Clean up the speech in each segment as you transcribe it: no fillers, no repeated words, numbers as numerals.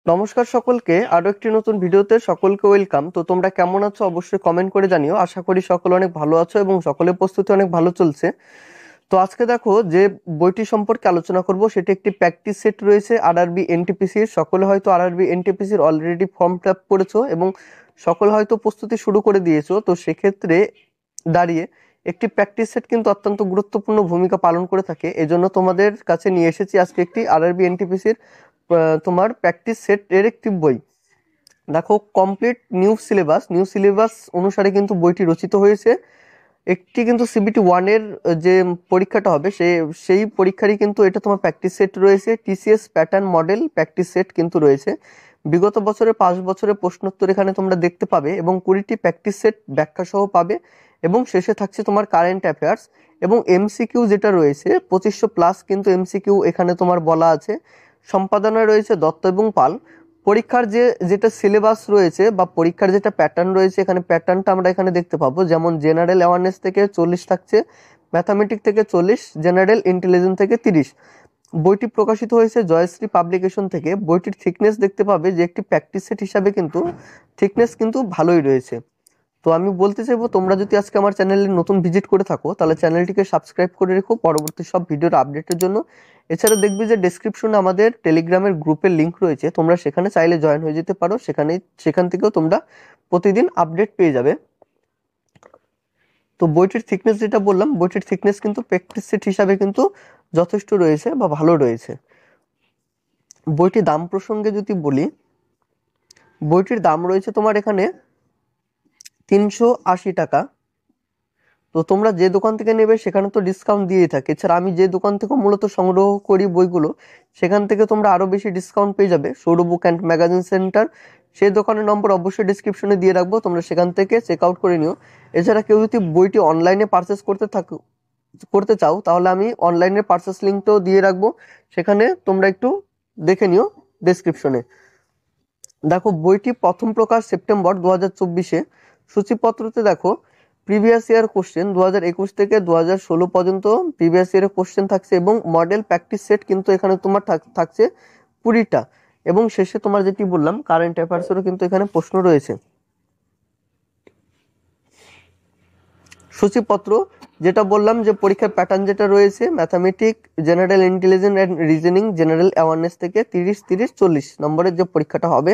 নমস্কার সকলকে, আরো একটি নতুন ভিডিওতে সকলকে ওয়েলকাম। তো তোমরা কেমন আছো অবশ্যই কমেন্ট করে জানিও। আশা করি সকলে অনেক ভালো আছো এবং সকলের প্রস্তুতি অনেক ভালো চলছে। তো আজকে দেখো যে বইটি সম্পর্কে আলোচনা করব সেটি একটি প্র্যাকটিস সেট রয়েছে আরআরবি এনটিপিসির। সকলে হয়তো আরআরবি এনটিপিসির অলরেডি ফর্ম ফিল আপ করেছো এবং সকলে হয়তো প্রস্তুতি শুরু করে দিয়েছো। তো সেক্ষেত্রে দাঁড়িয়ে একটি প্র্যাকটিস সেট কিন্তু অত্যন্ত গুরুত্বপূর্ণ ভূমিকা পালন করে থাকে। এজন্য তোমাদের কাছে নিয়ে এসেছি আজকে একটি আরআরবি এনটিপিসির তোমার প্র্যাকটিস সেট এর একটি বই। দেখো, কমপ্লিট নিউ সিলেবাস অনুসারে কিন্তু বইটি রচিত হয়েছে। একটি কিন্তু সিবিটি ওয়ান এর যে পরীক্ষাটা হবে সেই পরীক্ষারই কিন্তু এটা তোমার প্র্যাকটিস সেট রয়েছে। TCS pattern model practice set কিন্তু রয়েছে। বিগত বছরের 5 বছরের প্রশ্নোত্তর এখানে তোমরা দেখতে পাবে এবং 20টি প্র্যাকটিস সেট ব্যাখ্যা সহ পাবে। এবং শেষে থাকছে তোমার কারেন্ট অ্যাফেয়ার্স এবং এমসিকিউ যেটা রয়েছে 2500+ কিন্তু এমসিকিউ এখানে তোমার বলা আছে। সম্পাদনায় রয়েছে দত্ত এবং পাল। পরীক্ষার যেটা সিলেবাস রয়েছে বা পরীক্ষার যেটা প্যাটার্ন রয়েছে, এখানে প্যাটার্নটা আমরা এখানে দেখতে পাবো। যেমন জেনারেল অ্যাওয়ারনেস থেকে 40 থাকছে, ম্যাথামেটিক থেকে 40, জেনারেল ইন্টেলিজেন্স থেকে 30। বইটি প্রকাশিত হয়েছে জয়শ্রী পাবলিকেশন থেকে। বইটির থিকনেস দেখতে পাবে যে একটি প্র্যাকটিস সেট হিসাবে কিন্তু থিকনেস কিন্তু ভালোই রয়েছে। তো আমি বলতে চাইবো, তোমরা যদি আজকে আমার চ্যানেলে নতুন ভিজিট করে থাকো তাহলে চ্যানেলটিকে সাবস্ক্রাইব করে রেখো পরবর্তী সব ভিডিওর আপডেটের জন্য। এছাড়া দেখবে যে ডেসক্রিপশনে আমাদের টেলিগ্রামের গ্রুপের লিংক রয়েছে, তোমরা সেখানে চাইলে জয়েন হয়ে যেতে পারো। সেখান থেকেও তোমরা প্রতিদিন আপডেট পেয়ে যাবে। তো বইটির থিকনেস যেটা বললাম, বইটির থিকনেস কিন্তু প্র্যাকটিস সেট হিসাবে কিন্তু যথেষ্ট রয়েছে বা ভালো রয়েছে। বইটির দাম প্রসঙ্গে যদি বলি, বইটির দাম রয়েছে তোমার এখানে 380 টাকা। তো তোমরা যে দোকান থেকে নেবে সেখানে তো ডিসকাউন্ট দিয়েই থাকে। এছাড়া আমি যে দোকান থেকে মূলত সংগ্রহ করি বইগুলো, সেখান থেকে তোমরা আরো বেশি ডিসকাউন্ট পেয়ে যাবে। সৌর বুক অ্যান্ড ম্যাগাজিন সেন্টার, সেই দোকানের নম্বর অবশ্যই ডিসক্রিপশনে দিয়ে রাখবো, তোমরা সেখান থেকে চেক আউট করে নিও। এছাড়া কেউ যদি বইটি অনলাইনে পারচেস করতে চাও তাহলে আমি অনলাইনে পারচেস লিঙ্কটাও দিয়ে রাখবো, সেখানে তোমরা একটু দেখে নিও ডেসক্রিপশনে। দেখো, বইটি প্রথম প্রকাশ সেপ্টেম্বর 2024-এ। সূচিপত্রতে দেখো, প্রিভিয়াস ইয়ার কোশ্চেন 2021 থেকে 2016 পর্যন্ত প্রিভিয়াস ইয়ারের কোশ্চেন থাকছে এবং মডেল প্র্যাকটিস সেট কিন্তু এখানে তোমার থাকছে 20টা। এবং শেষে তোমার যেটি বললাম কারেন্ট অ্যাফেয়ার্সেরও কিন্তু এখানে প্রশ্ন রয়েছে। সূচিপত্র যেটা বললাম যে পরীক্ষার প্যাটার্ন যেটা রয়েছে, mathematic, general intelligence and reasoning, general awareness থেকে 30-30-40 নম্বরের যে পরীক্ষাটা হবে।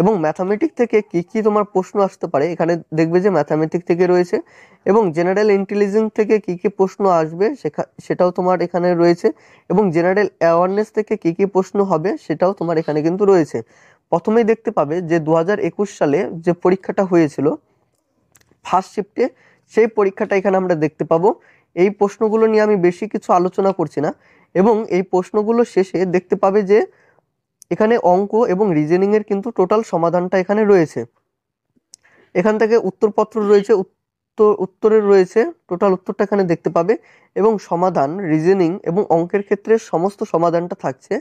এবং ম্যাথামেটিক থেকে কি কি তোমার প্রশ্ন আসতে পারে এখানে দেখবে যে ম্যাথামেটিক থেকে রয়েছে। এবং জেনারেল ইন্টেলিজেন্স থেকে কি কি প্রশ্ন আসবে সেটাও তোমার এখানে রয়েছে। এবং জেনারেল অ্যাওয়ারনেস থেকে কি কি প্রশ্ন হবে সেটাও তোমার এখানে কিন্তু রয়েছে। প্রথমেই দেখতে পাবে যে 2021 সালে যে পরীক্ষাটা হয়েছিল ফার্স্ট শিফটে, সেই পরীক্ষাটা এখানে আমরা দেখতে পাবো। এই প্রশ্নগুলো নিয়ে আমি বেশি কিছু আলোচনা করছি না। এবং এই প্রশ্নগুলো শেষে দেখতে পাবে যে এখানে অঙ্ক এবং রিজনিং এর কিন্তু টোটাল সমাধানটা এখানে রয়েছে। এখান থেকে উত্তরপত্র রয়েছে, উত্তরের রয়েছে টোটাল উত্তরটা এখানে দেখতে পাবে। এবং সমাধান, রিজনিং এবং অঙ্কের ক্ষেত্রে সমস্ত সমাধানটা থাকছে।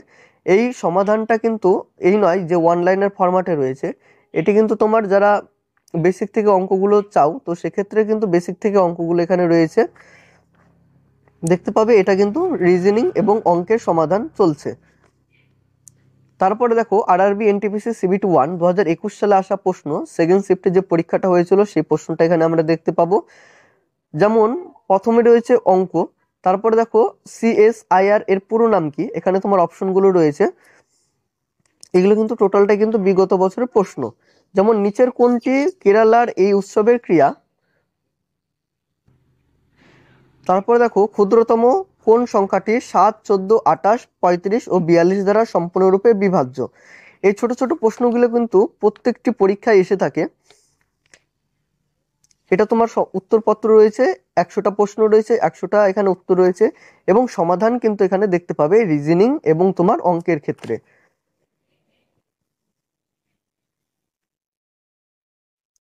এই সমাধানটা কিন্তু এই নয় যে ওয়ান লাইনের ফরম্যাটে রয়েছে। এটি কিন্তু তোমার যারা বেসিক থেকে অঙ্কগুলো চাও, তো সেক্ষেত্রে কিন্তু বেসিক থেকে অঙ্কগুলো এখানে রয়েছে দেখতে পাবে। এটা কিন্তু রিজনিং এবং অঙ্কের সমাধান চলছে। তারপরে দেখো, আরআরবি এনটিপিসি সিবিটি 1 2021 সালে আসা প্রশ্ন, সেকেন্ড শিফটে যে পরীক্ষাটা হয়েছিল সেই প্রশ্নটা এখানে আমরা দেখতে পাবো। যেমন প্রথমে রয়েছে অঙ্ক, তারপরে দেখো সিএসআইআর এর পুরো নাম কি, এখানে তোমার অপশনগুলো রয়েছে। এগুলো কিন্তু টোটালটাই কিন্তু বিগত বছরের প্রশ্ন। যেমন নিচের কোনটি কেরালার এই উৎসবের ক্রিয়া। তারপরে দেখো, ক্ষুদ্রতম কোন সংখ্যাটি 7, 14, 28, 35 ও 42 দ্বারা সম্পূর্ণরূপে বিভাজ্য। এই ছোট ছোট প্রশ্নগুলো কিন্তু প্রত্যেকটি পরীক্ষায় এসে থাকে। এটা তোমার উত্তরপত্র রয়েছে, 100টা প্রশ্ন রয়েছে, 100টা এখানে উত্তর রয়েছে। এবং সমাধান কিন্তু এখানে দেখতে পাবে রিজনিং এবং তোমার অঙ্কের ক্ষেত্রে।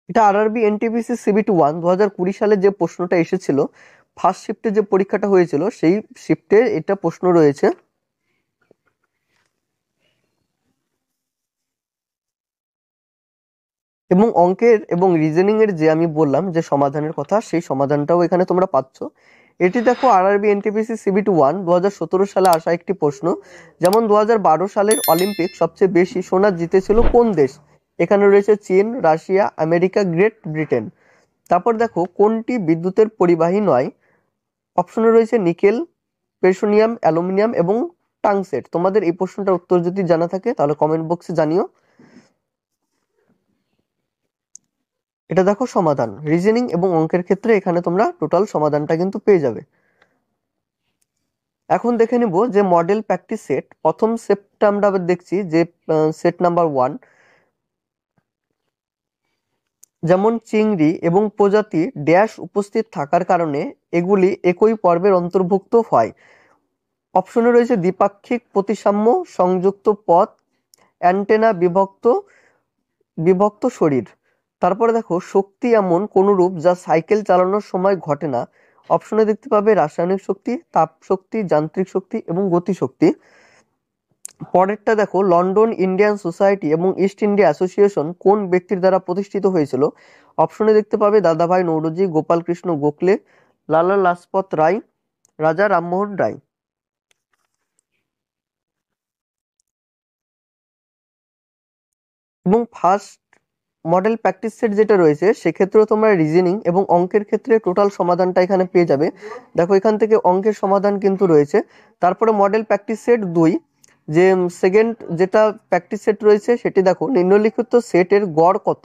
এটা আরআরবি এনটিপিসি সিবিটি 1 2020 সালে যে প্রশ্নটা এসেছিল, ফার্স্ট শিফটে যে পরীক্ষাটা হয়েছিল সেই শিফটে এটা প্রশ্ন রয়েছে। এবং অঙ্কের এবং রিজনিং এর যে আমি বললাম যে সমাধানের কথা, সেই সমাধানটাও এখানে তোমরা পাচ্ছ। এটি দেখো আরআরবি এনটিপিসি সিবিটি 1 2017 সালে আসা একটি প্রশ্ন। যেমন 2012 সালের অলিম্পিক সবচেয়ে বেশি সোনা জিতেছিল কোন দেশ? এখানে রয়েছে চীন, রাশিয়া, আমেরিকা, গ্রেট ব্রিটেন। তারপর দেখো কোনটি বিদ্যুতের পরিবাহী নয়? অপশনে রয়েছে নিকেল, পেট্রোনিয়াম, অ্যালুমিনিয়াম এবং টাংসেট। তোমাদের এই প্রশ্নটার উত্তর যদি জানা থাকে তাহলে কমেন্ট বক্সে জানিও। এটা দেখো সমাধান, রিজনিং এবং অঙ্কের ক্ষেত্রে এখানে তোমরা টোটাল সমাধানটা কিন্তু পেয়ে যাবে। এখন দেখে নিব যে মডেল প্র্যাকটিস সেট। প্রথম সেটটা আমরা আবার দেখছি যে সেট নাম্বার 1, যেমন চিংড়ি এবং প্রজাতি ড্যাশ উপস্থিত থাকার কারণে এগুলি একই পর্বের অন্তর্ভুক্ত হয়। অপশনে রয়েছে দ্বিপাক্ষিক প্রতিসাম্য, সংযুক্ত পথ, অ্যান্টেনা বিভক্ত বিভক্ত শরীর। তারপরে দেখো শক্তি এমন কোন রূপ যা সাইকেল চালানোর সময় ঘটে না। অপশনে দেখতে পাবে রাসায়নিক শক্তি, তাপ শক্তি, যান্ত্রিক শক্তি এবং গতিশক্তি। পরেরটা দেখো লন্ডন ইন্ডিয়ান সোসাইটি এবং ইস্ট ইন্ডিয়া অ্যাসোসিয়েশন কোন ব্যক্তির দ্বারা প্রতিষ্ঠিত হয়েছিল? অপশনে দেখতে পাবে দাদাভাই নৌরোজি, গোপাল কৃষ্ণ গোখলে, লালা লাজপত রায়, রাজা রামমোহন রায়। এবং ফার্স্ট মডেল প্র্যাকটিস সেট যেটা রয়েছে সেক্ষেত্রেও তোমরা রিজনিং এবং অঙ্কের ক্ষেত্রে টোটাল সমাধানটা এখানে পেয়ে যাবে। দেখো এখান থেকে অঙ্কের সমাধান কিন্তু রয়েছে। তারপরে মডেল প্র্যাকটিস সেট 2, যে সেকেন্ড যেটা প্র্যাকটিস সেট রয়েছে সেটি দেখো নিম্নলিখিত সেটের গড় কত?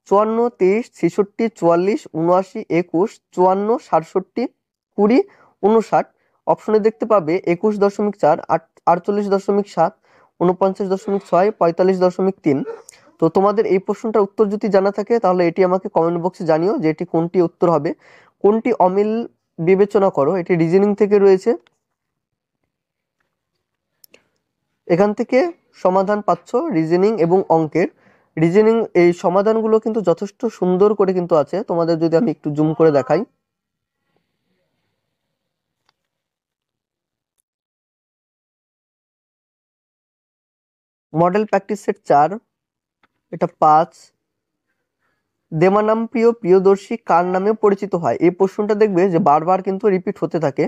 54, 23, 66, 44, 79, 21, 54, 67, 20, 59। অপশনে দেখতে পাবে 21.4, 48.7, 49.6, 45.3। তো তোমাদের এই প্রশ্নটার উত্তর যদি জানা থাকে তাহলে এটি আমাকে কমেন্ট বক্সে জানিও যে এটি কোনটি উত্তর হবে। কোনটি অমিল বিবেচনা করো, এটি রিজনিং থেকে রয়েছে। এখান থেকে সমাধান পাচ্ছ রিজনিং এবং অঙ্কের। রিজনিং এই সমাধানগুলো কিন্তু যথেষ্ট সুন্দর করে কিন্তু আছে, তোমাদের যদি আমি একটু জুম করে দেখাই। মডেল প্র্যাকটিস সেট 4, এটা 5, দেমানাম প্রিয় প্রিয়দর্শী কার নামে পরিচিত হয়? এই প্রশ্নটা দেখবে যে বারবার কিন্তু রিপিট হতে থাকে।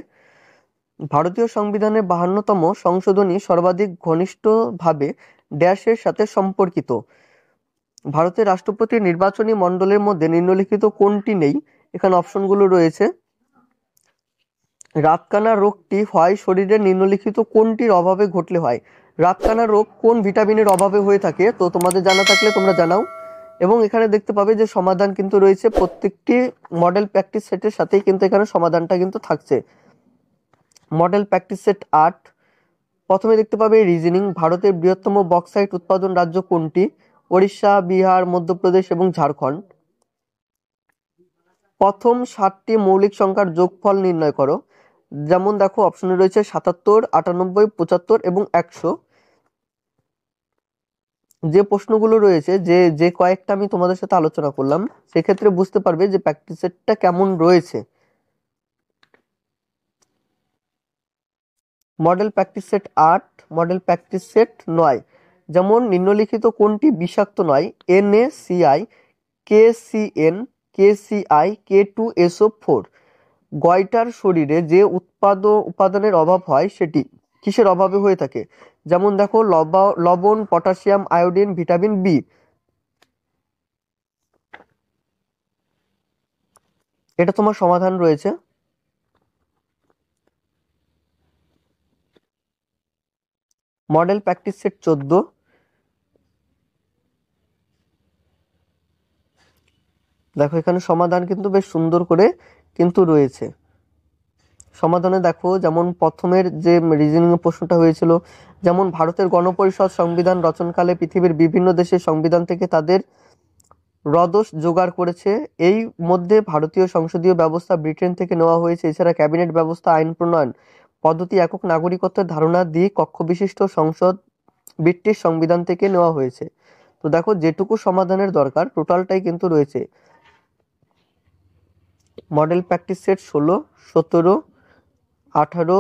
ভারতীয় সংবিধানের 52তম সংশোধনী সর্বাধিক ঘনিষ্ঠভাবে ড্যাশের সাথে সম্পর্কিত। ভারতের রাষ্ট্রপতি নির্বাচনী মণ্ডলের মধ্যে নিম্নলিখিত কোনটি নেই? এখানে অপশনগুলো রয়েছে। রাতকানা রোগটি হয় শরীরের নিম্নলিখিত কোনটির অভাবে ঘটলে হয়? রাতকানা রোগ কোন ভিটামিনের অভাবে হয়ে থাকে? তো তোমাদের জানা থাকলে তোমরা জানাও। এবং এখানে দেখতে পাবে যে সমাধান কিন্তু রয়েছে প্রত্যেকটি মডেল প্র্যাকটিস সেটের সাথেই কিন্তু এখানে সমাধানটা কিন্তু থাকছে। মডেল প্র্যাকটিস সেট 8, প্রথমে দেখতে পাবে রিজনিং। ভারতের বৃহত্তম বক্সাইট উৎপাদন রাজ্য কোনটি? ওড়িশা, বিহার, মধ্যপ্রদেশ এবং ঝাড়খণ্ড। প্রথম 7টি মৌলিক সংখ্যার যোগফল নির্ণয় করো। যেমন দেখো অপশনে রয়েছে 77, 98, 75 এবং 100। যে প্রশ্নগুলো রয়েছে যে যে কয়েকটা আমি তোমাদের সাথে আলোচনা করলাম সেক্ষেত্রে বুঝতে পারবে যে প্র্যাকটিস সেটটা কেমন রয়েছে। Model practice set 8, model practice set 9, যেমন নিম্নলিখিত কোনটি বিষাক্ত নয়? NaCl, KCN, KCl, K2SO4। Goitre শরীরে যে উপাদানের অভাব হয় সেটি কিসের অভাবে হয়ে থাকে? যেমন দেখো লবণ, পটাশিয়াম, আয়োডিন, ভিটামিন বি। এটা তোমার সমাধান রয়েছে। মডেল প্র্যাকটিস সেট 14, দেখো এখানে সমাধান কিন্তু বেশ সুন্দর করে কিন্তু রয়েছে। সমাধানে দেখো যেমন প্রথমের যে রিজনিং এর প্রশ্নটা হয়েছিল, যেমন ভারতের গণপরিষদ সংবিধান রচনকালে পৃথিবীর বিভিন্ন দেশের সংবিধান থেকে তাদের রদোষ জোগাড় করেছে। এই মধ্যে ভারতীয় সংসদীয় ব্যবস্থা ব্রিটেন থেকে নেওয়া হয়েছে। এছাড়া ক্যাবিনেট ব্যবস্থা, আইন প্রণয়ন পদ্ধতি, একক নাগরিকত্বের ধারণা, দ্বি কক্ষ বিশিষ্ট সংসদ ব্রিটিশ সংবিধান থেকে নেওয়া হয়েছে। তো দেখো যেটুকু সমাধানের দরকার টোটালটাই কিন্তু রয়েছে। মডেল প্র্যাকটিস সেট 16, 17, 18,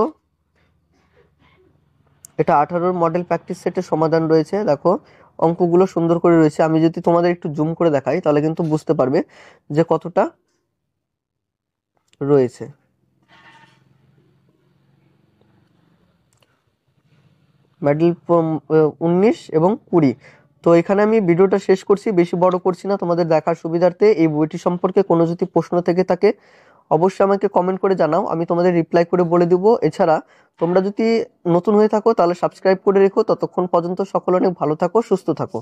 এটা 18 মডেল প্র্যাকটিস সেটের সমাধান রয়েছে। দেখো অঙ্কগুলো সুন্দর করে রয়েছে। আমি যদি তোমাদের একটু জুম করে দেখাই তাহলে কিন্তু বুঝতে পারবে যে কতটা রয়েছে। মডেল 19 এবং 20। তো এখানে আমি ভিডিওটা শেষ করছি, বেশি বড় করছি না তোমাদের দেখার সুবিধার্থে। এই বইটি সম্পর্কে কোনো যদি প্রশ্ন থেকে থাকে অবশ্যই আমাকে কমেন্ট করে জানাও, আমি তোমাদের রিপ্লাই করে বলে দিব। এছাড়া তোমরা যদি নতুন হয়ে থাকো তাহলে সাবস্ক্রাইব করে রেখো। ততক্ষণ পর্যন্ত সকলে অনেক ভালো থাকো, সুস্থ থাকো।